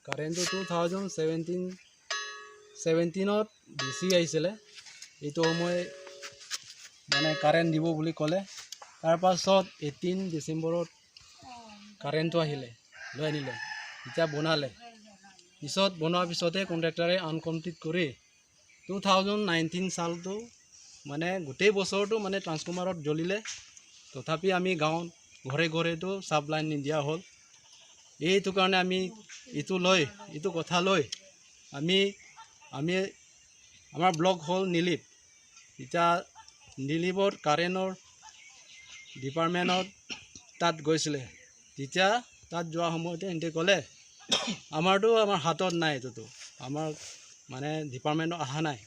কাৰেণ্টটো 2017ত বেছি আহিছিলে। এইটো সময় মানে কাৰেণ্ট দিব বুলি ক'লে। তাৰপাছত 18 ডিচেম্বৰত কাৰেণ্টটো আহিলে, লৈ আনিলে, এতিয়া বনালে। পিছত বনোৱাৰ পিছতে কণ্ট্ৰেক্টাৰে আনকমপ্লিট কৰি 2019 চালটো মানে গোটেই বছৰটো মানে ট্ৰান্সফৰ্মাৰত জ্বলিলে। তথাপি আমি গাঁৱত ঘৰে ঘৰেতো চাপ্লাই নিদিয়া হ'ল। এইটো কাৰণে আমি এইটো কথা লৈ আমি আমাৰ ব্লক হ'ল নিলিপ। এতিয়া নিলিপৰ কাৰেণ্টৰ ডিপাৰ্টমেণ্টত তাত গৈছিলে। তেতিয়া তাত যোৱা সময়তে সিহঁতে ক'লে আমাৰ হাতত নাই, এইটোতো আমাৰ মানে ডিপাৰ্টমেণ্টত অহা নাই।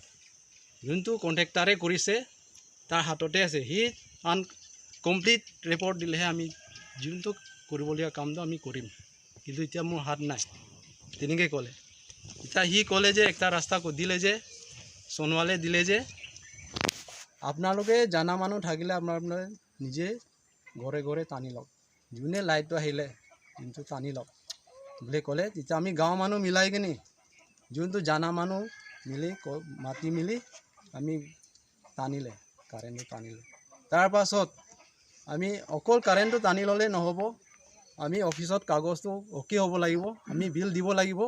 যোনটো কণ্ট্ৰেক্টাৰে কৰিছে তাৰ হাততে আছে। সি কমপ্লিট ৰিপৰ্ট দিলেহে আমি যোনটো কৰিবলগীয়া কামটো আমি কৰিম, কিন্তু এতিয়া মোৰ হাত নাই, তেনেকৈ ক'লে। এতিয়া সি ক'লে যে একটা ৰাস্তা দিলে যে সোণোৱালে দিলে যে আপোনালোকে জানা মানুহ থাকিলে আপোনালোকে নিজে ঘৰে ঘৰে টানি লওক, যোনে লাইটটো আহিলে কিন্তু টানি লওক বুলি ক'লে। তেতিয়া আমি গাঁৱৰ মানুহ মিলাই কিনি যোনটো জানা মানুহ মিলি মাতি মিলি আমি টানিলে, কাৰেণ্টটো টানিলে। তাৰপাছত আমি অকল কাৰেণ্টটো টানি ল'লে নহ'ব, আমি অফিচত কাগজটো অ'কে হ'ব লাগিব, আমি বিল দিব লাগিব,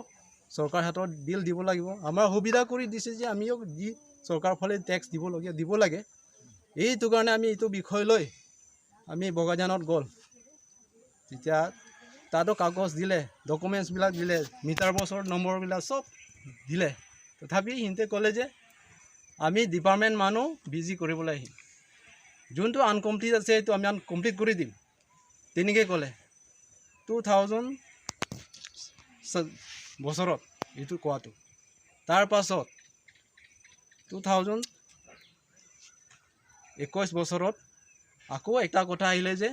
চৰকাৰ হাতত বিল দিব লাগিব। আমাৰ সুবিধা কৰি দিছে যে আমিও যি চৰকাৰৰ ফালে টেক্স দিব লাগে। এইটো কাৰণে আমি এইটো বিষয় লৈ আমি বগাজানত গ'ল। তেতিয়া তাতো কাগজ দিলে, ডকুমেণ্টছবিলাক দিলে, মিটাৰ বক্সৰ নম্বৰবিলাক চব দিলে। তথাপি সিহঁতে ক'লে যে আমি ডিপাৰ্টমেণ্ট মানুহ বিজি কৰিবলৈ আহিম, যোনটো আনকমপ্লিট আছে সেইটো আমি কমপ্লিট কৰি দিম, তেনেকৈ ক'লে। 2000 বছৰত এইটো কোৱাটো। তাৰপাছত 2021 বছৰত আকৌ এটা কথা আহিলে যে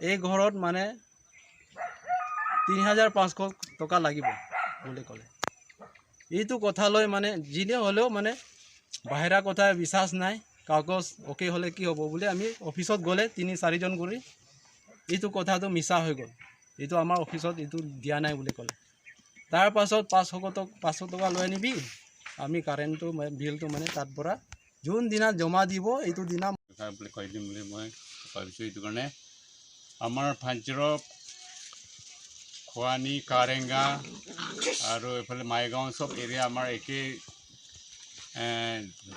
এই ঘৰত মানে 3500 টকা লাগিব বুলি ক'লে। এইটো কথা লৈ মানে যিনে হ'লেও মানে বাহিৰা কথা বিশ্বাস নাই, কাগজ অ'কে হ'লে কি হ'ব বুলি আমি অফিচত গ'লে 3-4জন কৰি এইটো কথাটো মিছা হৈ গ'ল। এইটো আমাৰ অফিচত এইটো দিয়া নাই বুলি ক'লে। তাৰপাছত 500 টকা লৈ আনিবি, আমি কাৰেণ্টটো বিলটো মানে তাৰ পৰা যোনদিনা জমা দিব এইটো দিনা বুলি কৈ দিম বুলি মই ভাবিছোঁ। এইটো কাৰণে আমাৰ ফাঞ্চিৰপ, খোৱানি, কাৰেংগা আৰু এইফালে মাইগাঁও চব এৰিয়া আমাৰ একেই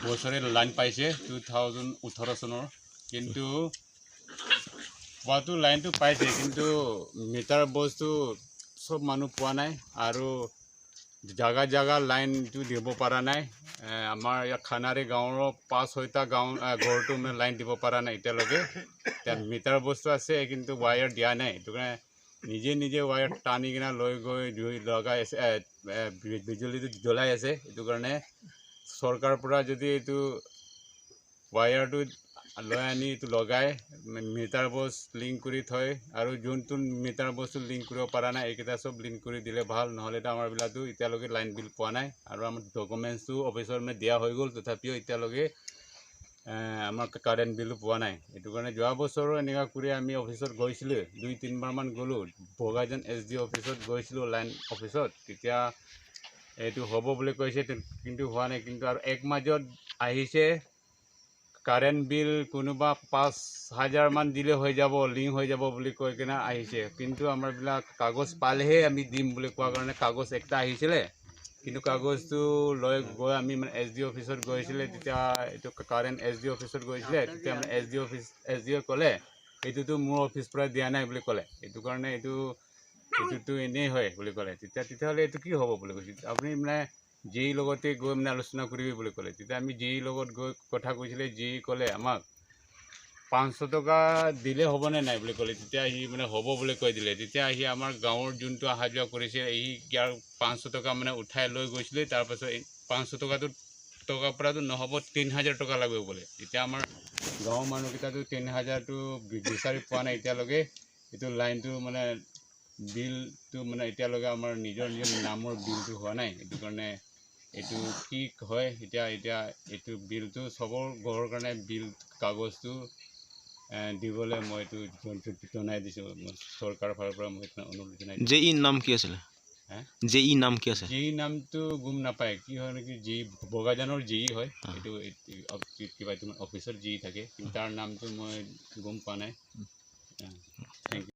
বছৰে লাইন পাইছে 2018 চনৰ। কিন্তু পোৱাটো লাইনটো পাইছে, কিন্তু মিটাৰ বস্তু চব মানুহ পোৱা নাই আৰু জাগা লাইনটো দিব পৰা নাই। আমাৰ ইয়াত খানাৰী গাঁৱৰ 5-6টা ঘৰটো মানে লাইন দিব পৰা নাই এতিয়ালৈকে। এতিয়া মিটাৰ বস্তু আছে কিন্তু ৱায়াৰ দিয়া নাই। সেইটো কাৰণে নিজে ৱায়াৰ টানি কিনে লৈ গৈ লগাই আছে, বিজুলীটো জ্বলাই আছে। এইটো কাৰণে চৰকাৰৰ পৰা যদি এইটো ৱায়াৰটো লৈ আনি এইটো লগাই মিটাৰ বক্স লিংক কৰি থয়, আৰু যোনটো মিটাৰ বক্সটো লিংক কৰিব পৰা নাই এইকেইটা চব লিংক কৰি দিলে ভাল। নহ'লেতো আমাৰবিলাকতো এতিয়ালৈকে লাইন বিল পোৱা নাই, আৰু আমাৰ ডকুমেণ্টছটো অফিচত মানে দিয়া হৈ গ'ল, তথাপিও এতিয়ালৈকে আমাৰ কাৰেণ্ট বিলো পোৱা নাই। এইটো কাৰণে যোৱা বছৰো এনেকুৱা কৰি আমি অফিচত গৈছিলোঁ, 2-3বাৰমান গ'লোঁ। বগাজান SD অফিচত গৈছিলোঁ, লাইন অফিচত। তেতিয়া এইটো হ'ব বুলি কৈছে, কিন্তু হোৱা নাই। কিন্তু আৰু এক মাজত আহিছে কাৰেণ্ট বিল কোনোবা 5000মান দিলে হৈ যাব, লিংক হৈ যাব বুলি কৈ কিনে আহিছে। কিন্তু আমাৰবিলাক কাগজ পালেহে আমি দিম বুলি কোৱা কাৰণে কাগজ একটা আহিছিলে, কিন্তু কাগজটো লৈ গৈ আমি মানে SD অফিচত গৈছিলে। তেতিয়া এইটো কাৰেণ্ট SD অফিচত গৈছিলে, তেতিয়া মানে SDO ক'লে এইটোতো মোৰ অফিচ পৰা দিয়া নাই বুলি ক'লে। এইটো কাৰণে এইটোতো এনেই হয় বুলি ক'লে। তেতিয়াহ'লে এইটো কি হ'ব বুলি কৈছে। আপুনি মানে যি লগতে গৈ মানে আলোচনা কৰিবি বুলি ক'লে। তেতিয়া আমি যি লগত গৈ কথা কৈছিলে, যি ক'লে আমাক 500 টকা দিলে হ'বনে নাই বুলি ক'লে। তেতিয়া সি মানে হ'ব বুলি কৈ দিলে। তেতিয়া সি আমাৰ গাঁৱৰ যোনটো অহা যোৱা কৰিছে, সি ইয়াৰ 500 টকা মানে উঠাই লৈ গৈছিলে। তাৰপাছত 500 টকাৰ পৰাতো নহ'ব, 3000 টকা লাগিব বোলে। এতিয়া আমাৰ গাঁৱৰ মানুহকেইটাতো 3000টো বিচাৰি পোৱা নাই এতিয়ালৈকে। এইটো লাইনটো মানে বিলটো মানে এতিয়ালৈকে আমাৰ নিজৰ নামৰ বিলটো হোৱা নাই। এইটো কাৰণে এইটো কি হয় এতিয়া এইটো বিলটো চবৰ ঘৰৰ কাৰণে বিল কাগজটো দিবলৈ মই এইটো জনাই দিছোঁ। চৰকাৰৰ ফালৰ পৰা মই অনুৰোধ জনাই দিছোঁ। যে ই নাম কি আছিলে? যে ই নাম কি আছে জি নামটো গুম নাপায় কি হয় নেকি জি বগাজানৰ জি হয় এইটো কিবা তোমাৰ অফিচৰ জি থাকে কিন্তু তাৰ নামটো মই গম পোৱা নাই থেংক ইউ